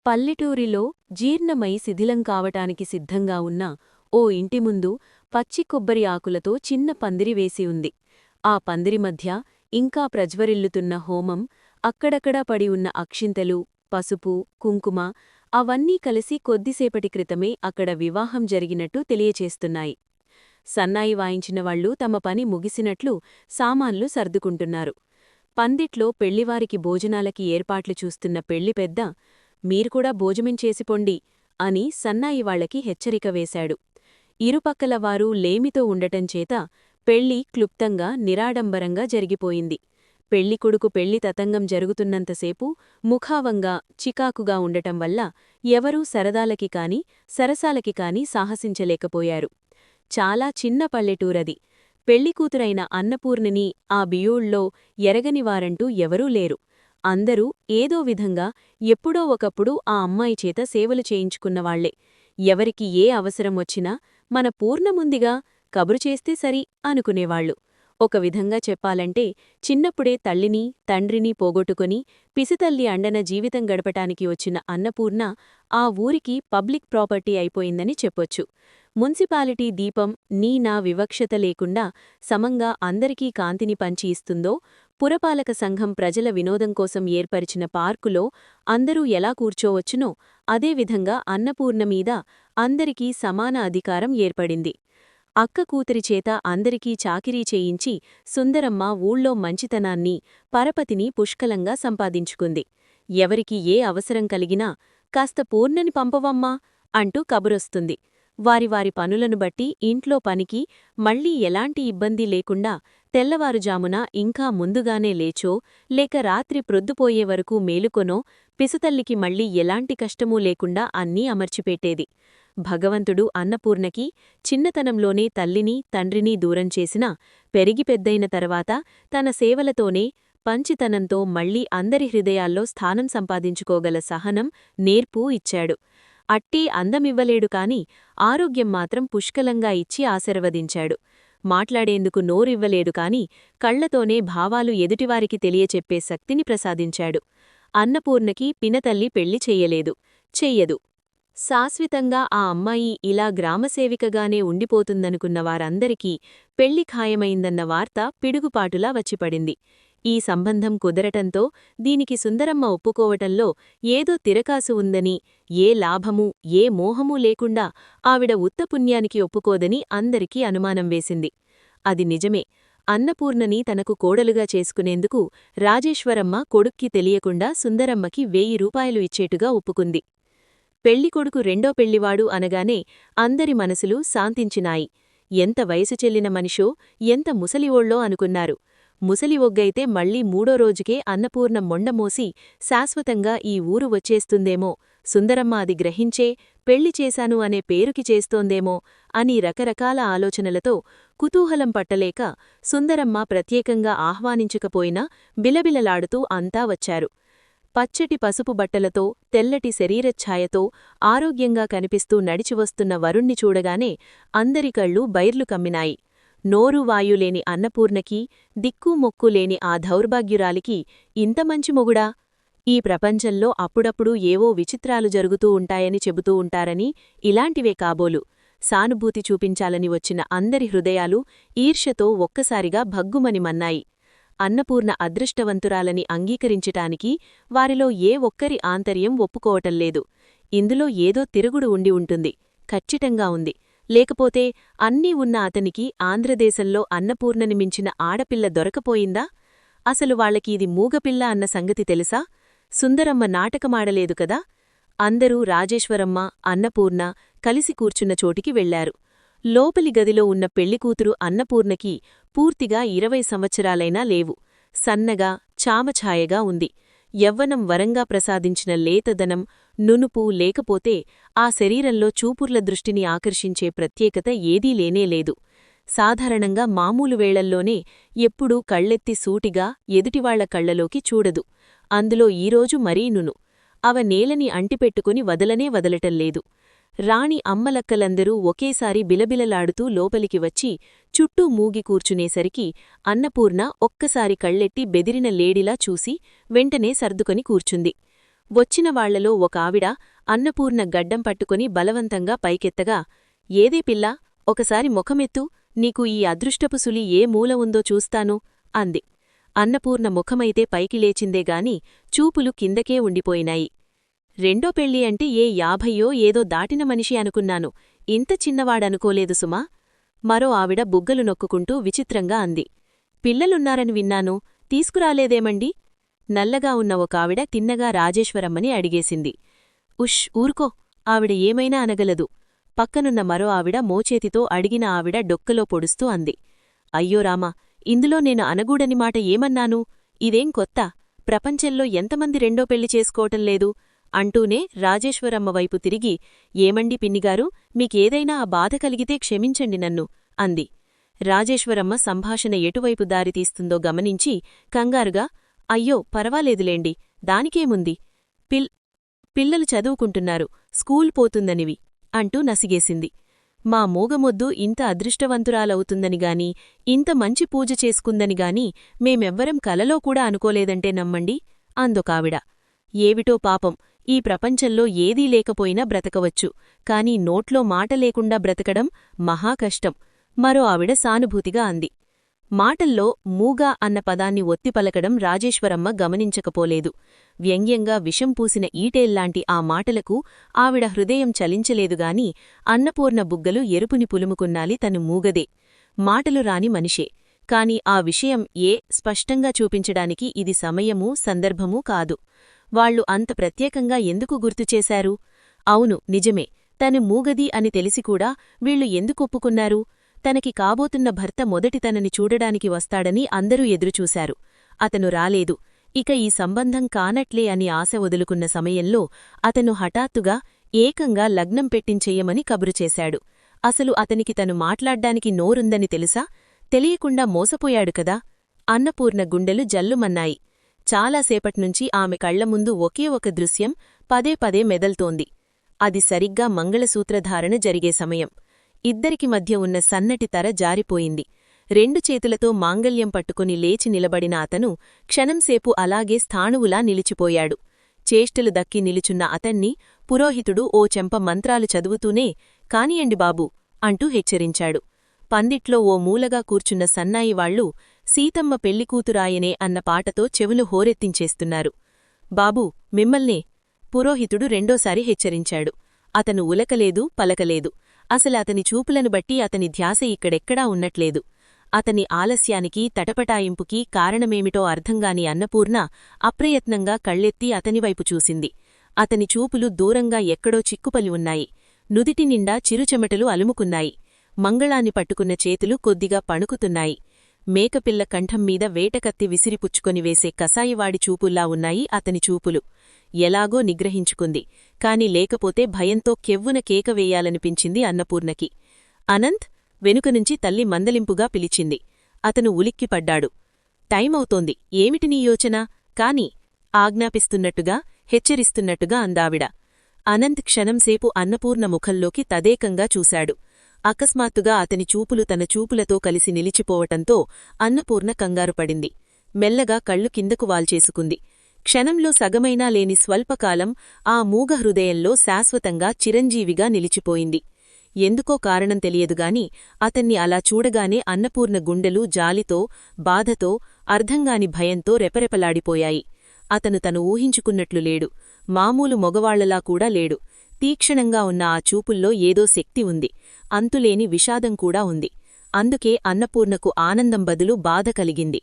పల్లెటూరిలో జీర్ణమై శిథిలం కావటానికి సిద్ధంగా ఉన్న ఓ ఇంటి ముందు పచ్చి కొబ్బరి ఆకులతో చిన్న పందిరి వేసి ఉంది. ఆ పందిరి మధ్య ఇంకా ప్రజ్వరిల్లుతున్న హోమం, అక్కడక్కడా పడి ఉన్న అక్షింతలు, పసుపు, కుంకుమ అవన్నీ కలిసి కొద్దిసేపటి క్రితమే అక్కడ వివాహం జరిగినట్టు తెలియచేస్తున్నాయి. సన్నాయి వాయించినవాళ్లు తమ పని ముగిసినట్లు సామాన్లు సర్దుకుంటున్నారు. పందిట్లో పెళ్లివారికి భోజనాలకి ఏర్పాట్లు చూస్తున్న పెళ్లి పెద్ద, మీరుకూడా భోజనం చేసిపొండి అని సన్నాయి వాళ్లకి హెచ్చరిక వేశాడు. ఇరుపక్కల వారు లేమితో ఉండటంచేత పెళ్లి క్లుప్తంగా నిరాడంబరంగా జరిగిపోయింది. పెళ్లికొడుకు పెళ్లి తతంగం జరుగుతున్నంతసేపు ముఖావంగా, చికాకుగా ఉండటంవల్ల ఎవరూ సరదాలకి కాని, సరసాలకి కాని సాహసించలేకపోయారు. చాలా చిన్న పల్లెటూరది. పెళ్లికూతురైన అన్నపూర్ణని ఆ బియోళ్ళో ఎరగనివారంటూ ఎవరూ లేరు. అందరూ ఏదో విధంగా ఎప్పుడో ఒకప్పుడు ఆ అమ్మాయి చేత సేవలు చేయించుకున్నవాళ్లే. ఎవరికి ఏ అవసరం వచ్చినా మన పూర్ణముందిగా, కబురు చేస్తే సరి అనుకునేవాళ్లు. ఒక విధంగా చెప్పాలంటే చిన్నప్పుడే తల్లిని, తండ్రిని పోగొట్టుకుని పిసితల్లి అండన జీవితం గడపటానికి వచ్చిన అన్నపూర్ణ ఆ ఊరికి పబ్లిక్ ప్రాపర్టీ అయిపోయిందని చెప్పొచ్చు. మున్సిపాలిటీ దీపం నీ నా వివక్షత లేకుండా సమంగా అందరికీ కాంతిని పంచి ఇస్తుందో, పురపాలక సంఘం ప్రజల వినోదం కోసం ఏర్పరిచిన పార్కులో అందరూ ఎలా కూర్చోవచ్చునో అదేవిధంగా అన్నపూర్ణమీద అందరికీ సమాన అధికారం ఏర్పడింది. అక్క కూతురిచేత అందరికీ చాకిరీ చేయించి సుందరమ్మ ఊళ్ళో మంచితనాన్ని, పరపతిని పుష్కలంగా సంపాదించుకుంది. ఎవరికి ఏ అవసరం కలిగినా కాస్త పూర్ణని పంపవమ్మా అంటూ కబురొస్తుంది. వారి వారి పనులను బట్టి ఇంట్లో పనికి మళ్లీ ఎలాంటి ఇబ్బంది లేకుండా తెల్లవారుజామున ఇంకా ముందుగానే లేచో, లేక రాత్రి ప్రొద్దుపోయే వరకు మేలుకొనో పిసుతల్లికి మళ్లీ ఎలాంటి కష్టమూ లేకుండా అన్నీ అమర్చిపెట్టేది. భగవంతుడు అన్నపూర్ణకి చిన్నతనంలోనే తల్లిని, తండ్రిని దూరం చేసినా పెరిగి పెద్దయిన తర్వాత తన సేవలతోనే, పంచితనంతో మళ్లీ అందరి హృదయాల్లో స్థానం సంపాదించుకోగల సహనం, నేర్పు ఇచ్చాడు. అట్టీ అందమివ్వలేడు కాని ఆరోగ్యం మాత్రం పుష్కలంగా ఇచ్చి ఆశీర్వదించాడు. మాట్లాడేందుకు నోరివ్వలేడు కాని కళ్లతోనే భావాలు ఎదుటివారికి తెలియచెప్పే శక్తిని ప్రసాదించాడు. అన్నపూర్ణకి పినతల్లి పెళ్లి చెయ్యలేదు, చెయ్యదు. శాశ్వతంగా ఆ అమ్మాయి ఇలా గ్రామసేవికగానే ఉండిపోతుందనుకున్న వారందరికీ పెళ్లి ఖాయమైందన్న వార్త పిడుగుపాటులా వచ్చిపడింది. ఈ సంబంధం కుదరటంతో దీనికి సుందరమ్మ ఒప్పుకోవటంలో ఏదో తిరకాసు ఉందని, ఏ లాభమూ, ఏ మోహమూ లేకుండా ఆవిడ ఉత్తపుణ్యానికి ఒప్పుకోదని అందరికీ అనుమానం వేసింది. అది నిజమే. అన్నపూర్ణని తనకు కోడలుగా చేసుకునేందుకు రాజేశ్వరమ్మ కొడుక్కి తెలియకుండా సుందరమ్మకి 1000 రూపాయలు ఇచ్చేట్టుగా ఒప్పుకుంది. పెళ్లికొడుకు రెండో పెళ్లివాడు అనగానే అందరి మనసులు శాంతించినాయి. ఎంత వయసు చెల్లిన మనిషో, ఎంత ముసలివోళ్ళో అనుకున్నారు. ముసలి ఒగ్గైతే మళ్లీ 3వ రోజుకే అన్నపూర్ణ మొండమోసి శాశ్వతంగా ఈ ఊరు వచ్చేస్తుందేమో, సుందరమ్మ అది గ్రహించే పెళ్లి చేశాను అనే పేరుకి చేస్తోందేమో అని రకరకాల ఆలోచనలతో కుతూహలం పట్టలేక సుందరమ్మ ప్రత్యేకంగా ఆహ్వానించకపోయినా బిలబిలలాడుతూ అంతా వచ్చారు. పచ్చటి పసుపు బట్టలతో, తెల్లటి శరీరఛాయతో ఆరోగ్యంగా కనిపిస్తూ నడిచివస్తున్న వరుణ్ణి చూడగానే అందరి కళ్ళు బైర్లు కమ్మినాయి. నోరు వాయులేని అన్నపూర్ణకి, దిక్కుమొక్కులేని ఆ దౌర్భాగ్యురాలికి ఇంత మంచి మొగుడా? ఈ ప్రపంచంలో అప్పుడప్పుడు ఏవో విచిత్రాలు జరుగుతూ ఉంటాయని చెబుతూ ఉంటారని ఇలాంటివే కాబోలు. సానుభూతి చూపించాలని వచ్చిన అందరి హృదయాలు ఈర్ష్యతో ఒక్కసారిగా భగ్గుమని మన్నాయి. అన్నపూర్ణ అదృష్టవంతురాలని అంగీకరించటానికి వారిలో ఏ ఒక్కరి ఆంతర్యం ఒప్పుకోవటంలేదు. ఇందులో ఏదో తిరుగుడు ఉండి ఉంటుంది, ఖచ్చితంగా ఉంది. లేకపోతే అన్నీ ఉన్న అతనికి ఆంధ్రదేశంలో అన్నపూర్ణని మించిన ఆడపిల్ల దొరకపోయిందా? అసలు వాళ్లకి ఇది మూగపిల్ల అన్న సంగతి తెలుసా? సుందరమ్మ నాటకమాడలేదు కదా? అందరూ రాజేశ్వరమ్మ, అన్నపూర్ణ కలిసి కూర్చున్న చోటికి వెళ్లారు. లోపలి గదిలో ఉన్న పెళ్లికూతురు అన్నపూర్ణకి పూర్తిగా 20 సంవత్సరాలైనా లేవు. సన్నగా, చామఛాయగా ఉంది. యవ్వనం వరంగా ప్రసాదించిన లేతదనం, నునుపు లేకపోతే ఆ శరీరంలో చూపుర్ల దృష్టిని ఆకర్షించే ప్రత్యేకత ఏదీ లేనేలేదు. సాధారణంగా మామూలు వేళల్లోనే ఎప్పుడూ కళ్ళెత్తి సూటిగా ఎదుటివాళ్ల కళ్లలోకి చూడదు. అందులో ఈరోజు మరీనును. అవ నేలని అంటిపెట్టుకుని వదలనే వదలటంలేదు. రాణి అమ్మలక్కలందరూ ఒకేసారి బిలబిలలాడుతూ లోపలికి వచ్చి చుట్టూ మూగి కూర్చునేసరికి అన్నపూర్ణ ఒక్కసారి కళ్ళెట్టి బెదిరిన లేడిలా చూసి వెంటనే సర్దుకొని కూర్చుంది. వచ్చిన వాళ్లలో ఒక ఆవిడ అన్నపూర్ణ గడ్డం పట్టుకుని బలవంతంగా పైకెత్తగా, ఏదే పిల్లా, ఒకసారి ముఖమెత్తు, నీకు ఈ అదృష్టపు సులి ఏ మూల ఉందో చూస్తాను అంది. అన్నపూర్ణ ముఖమైతే పైకి లేచిందేగాని చూపులు కిందకే ఉండిపోయినాయి. రెండో పెళ్ళి అంటే ఏ 50 ఏదో దాటిన మనిషి అనుకున్నాను, ఇంత చిన్నవాడనుకోలేదు సుమా. మరో ఆవిడ బుగ్గలు నొక్కుకుంటూ విచిత్రంగా అంది. పిల్లలున్నారని విన్నాను, తీసుకురాలేదేమండి? నల్లగా ఉన్న ఒకావిడ తిన్నగా రాజేశ్వరమ్మని అడిగేసింది. ఊరుకో, ఆవిడ ఏమైనా అనగలదు. పక్కనున్న మరో ఆవిడ మోచేతితో అడిగిన ఆవిడ డొక్కలో పొడుస్తూ అంది. అయ్యో రామా, ఇందులో నేను అనగూడని మాట ఏమన్నాను? ఇదేం కొత్త? ప్రపంచంలో ఎంతమంది రెండో పెళ్లి చేసుకోవటంలేదు? అంటూనే రాజేశ్వరమ్మ వైపు తిరిగి, ఏమండి పిన్నిగారు, మీకేదైనా ఆ బాధ కలిగితే క్షమించండి నన్ను అంది. రాజేశ్వరమ్మ సంభాషణ ఎటువైపు దారితీస్తుందో గమనించి కంగారుగా, అయ్యో పర్వాలేదులేండి, దానికేముంది, పిల్లలు చదువుకుంటున్నారు, స్కూల్ పోతుందనివి అంటూ నసిగేసింది. మా మూగమొద్దు ఇంత అదృష్టవంతురాలవుతుందనిగాని, ఇంత మంచి పూజ చేసుకుందనిగాని మేమెవ్వరం కలలో కూడా అనుకోలేదంటే నమ్మండి అందొకావిడ. ఏవిటో పాపం, ఈ ప్రపంచంలో ఏదీ లేకపోయినా బ్రతకవచ్చు, కాని నోట్లో మాట లేకుండా బ్రతకడం మహాకష్టం మరో ఆవిడ సానుభూతిగా అంది. మాటల్లో మూగా అన్న పదాన్ని ఒత్తిపలకడం రాజేశ్వరమ్మ గమనించకపోలేదు. వ్యంగ్యంగా విషం పూసిన ఈటేల్లాంటి ఆ మాటలకు ఆవిడ హృదయం చలించలేదుగాని అన్నపూర్ణ బుగ్గలు ఎరుపుని పులుముకున్నాలి తను మూగదే, మాటలు రాని మనిషే. కాని ఆ విషయం స్పష్టంగా చూపించడానికి ఇది సమయమూ సందర్భమూ కాదు. వాళ్లు అంత ప్రత్యేకంగా ఎందుకు గుర్తుచేశారు? అవును, నిజమే, తను మూగది అని తెలిసికూడా వీళ్లు ఎందుకొప్పుకున్నారు? తనకి కాబోతున్న భర్త మొదటి తనని చూడడానికి వస్తాడని అందరూ ఎదురుచూశారు. అతను రాలేదు. ఇక ఈ సంబంధం కానట్లే అని ఆశ వదులుకున్న సమయంలో అతను హఠాత్తుగా ఏకంగా లగ్నం పెట్టించెయ్యమని కబురుచేశాడు. అసలు అతనికి తను మాట్లాడ్డానికి నోరుందని తెలుసా? తెలియకుండా మోసపోయాడు కదా. అన్నపూర్ణ గుండెలు జల్లుమన్నాయి. చాలాసేపట్నుంచి ఆమె కళ్లముందు ఒకే ఒక దృశ్యం పదే పదే మెదల్తోంది. అది సరిగ్గా మంగళసూత్రధారణ జరిగే సమయం. ఇద్దరికి మధ్య ఉన్న సన్నటి తర జారిపోయింది. రెండు చేతులతో మాంగల్యం పట్టుకుని లేచి నిలబడిన అతను క్షణంసేపు అలాగే స్థాణువులా నిలిచిపోయాడు. చేష్టలు దక్కి నిలుచున్న అతన్ని పురోహితుడు ఓ చెంప మంత్రాలు చదువుతూనే, కానియండి బాబూ అంటూ హెచ్చరించాడు. పందిట్లో ఓ మూలగా కూర్చున్న సన్నాయివాళ్లు సీతమ్మ పెళ్లికూతురాయనే అన్న పాటతో చెవులు హోరెత్తించేస్తున్నారు. బాబూ, మిమ్మల్నే పురోహితుడు రెండోసారి హెచ్చరించాడు. అతను ఉలకలేదు, పలకలేదు. అసలతని చూపులను బట్టి అతని ధ్యాస ఇక్కడెక్కడా ఉన్నట్లేదు. అతని ఆలస్యానికి, తటపటాయింపుకి కారణమేమిటో అర్థంగాని అన్నపూర్ణ అప్రయత్నంగా కళ్ళెత్తి అతనివైపు చూసింది. అతని చూపులు దూరంగా ఎక్కడో చిక్కుపలి ఉన్నాయి. నుదిటి నిండా చిరుచెమటలు అలుముకున్నాయి. మంగళాన్ని పట్టుకున్న చేతులు కొద్దిగా పణుకుతున్నాయి. మేకపిల్ల కంఠంమీద వేటకత్తి విసిరిపుచ్చుకొని వేసే కసాయివాడి చూపుల్లా ఉన్నాయి అతని చూపులు. ఎలాగో నిగ్రహించుకుంది. కాని లేకపోతే భయంతో కెవ్వున కేక వేయాలనిపించింది అన్నపూర్ణకి. అనంత్ వెనుకనుంచి తల్లి మందలింపుగా పిలిచింది. అతను ఉలిక్కిపడ్డాడు. టైమవుతోంది, ఏమిటి నీ యోచన? కాని ఆజ్ఞాపిస్తున్నట్టుగా, హెచ్చరిస్తున్నట్టుగా అందావిడ. అనంత్ క్షణంసేపు అన్నపూర్ణ ముఖంలోకి తదేకంగా చూశాడు. అకస్మాత్తుగా అతని చూపులు తన చూపులతో కలిసి నిలిచిపోవటంతో అన్నపూర్ణ కంగారుపడింది. మెల్లగా కళ్ళు కిందకు వాల్చేసుకుంది. క్షణంలో సగమైనా లేని స్వల్పకాలం ఆ మూగ హృదయంలో శాశ్వతంగా చిరంజీవిగా నిలిచిపోయింది. ఎందుకో కారణం తెలియదుగాని అతన్ని అలా చూడగానే అన్నపూర్ణ గుండెలు జాలితో, బాధతో, అర్థంగాని భయంతో రెపరెపలాడిపోయాయి. అతను తను ఊహించుకున్నట్లు లేడు. మామూలు మొగవాళ్లలా కూడా లేడు. తీక్షణంగా ఉన్న ఆ చూపుల్లో ఏదో శక్తి ఉంది. అంతులేని విషాదం కూడా ఉంది. అందుకే అన్నపూర్ణకు ఆనందం బదులు బాధ కలిగింది.